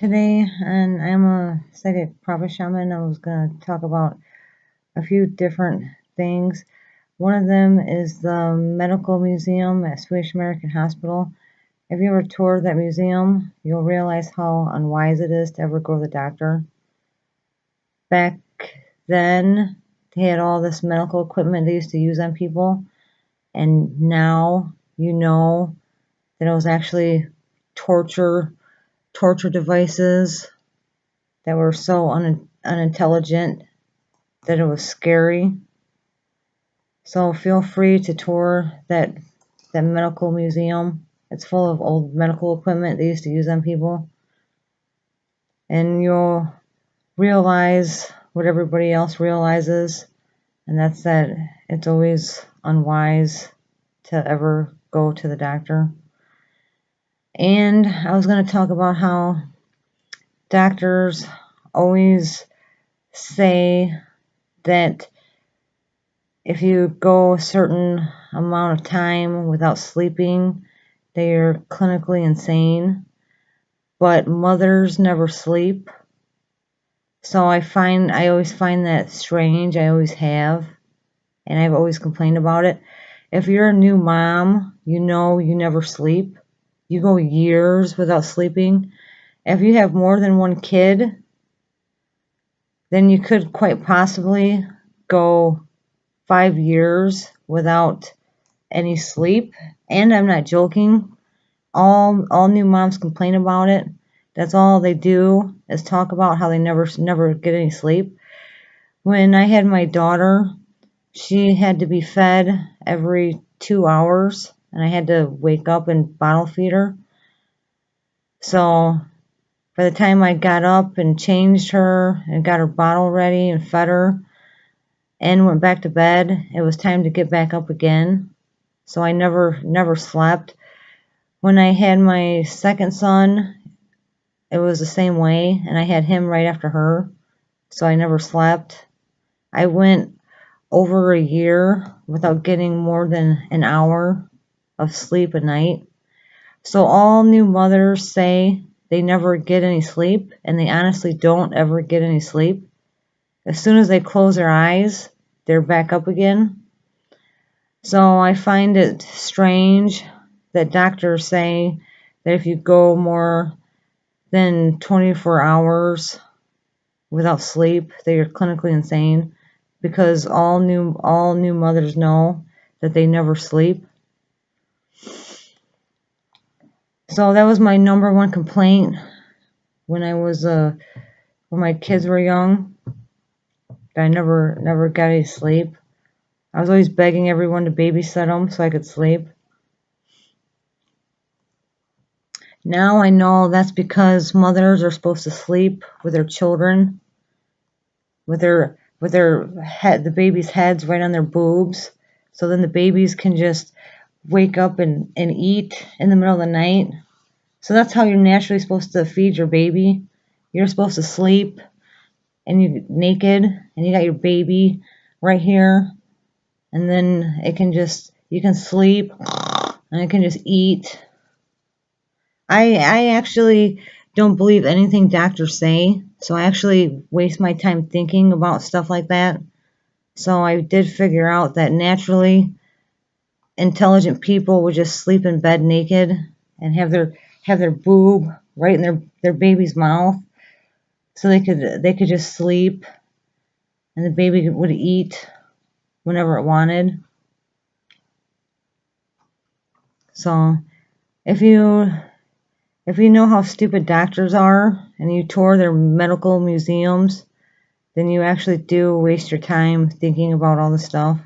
today, and I'm a psychic prophet shaman. I was going to talk about a few different things. One of them is the medical museum at Swedish American Hospital. If you ever toured that museum, you'll realize how unwise it is to ever go to the doctor. Back then, they had all this medical equipment they used to use on people, and now you know that it was actually torture devices that were so unintelligent that it was scary. So feel free to tour that medical museum. It's full of old medical equipment they used to use on people. And you'll realize what everybody else realizes, and that's that it's always unwise to ever go to the doctor. And I was going to talk about how doctors always say that if you go a certain amount of time without sleeping, they are clinically insane. But mothers never sleep. So I always find that strange. I always have. And I've always complained about it. If you're a new mom, you know you never sleep. You go years without sleeping. If you have more than one kid, then you could quite possibly go 5 years without any sleep. And I'm not joking. All new moms complain about it. That's all they do is talk about how they never get any sleep. When I had my daughter, she had to be fed every 2 hours, and I had to wake up and bottle feed her. So by the time I got up and changed her and got her bottle ready and fed her and went back to bed, it was time to get back up again. So I never slept. When I had my second son, it was the same way, and I had him right after her, so I never slept. I went over a year without getting more than an hour of sleep a night. So all new mothers say they never get any sleep, and they honestly don't ever get any sleep. As soon as they close their eyes, they're back up again. So I find it strange that doctors say that if you go more than 24 hours without sleep, that you're clinically insane, because all new mothers know that they never sleep. So that was my number one complaint when my kids were young. That I never got any sleep. I was always begging everyone to babysit them so I could sleep. Now I know that's because mothers are supposed to sleep with their children, with their head, the baby's heads right on their boobs, so then the babies can just wake up and eat in the middle of the night. So that's how you're naturally supposed to feed your baby. You're supposed to sleep and you're naked and you got your baby right here, and then you can sleep and it can just eat. I actually don't believe anything doctors say, so I actually waste my time thinking about stuff like that. So I did figure out that naturally intelligent people would just sleep in bed naked and have their boob right in their baby's mouth, so they could just sleep and the baby would eat whenever it wanted. So if you know how stupid doctors are and you tour their medical museums, then you actually do waste your time thinking about all this stuff.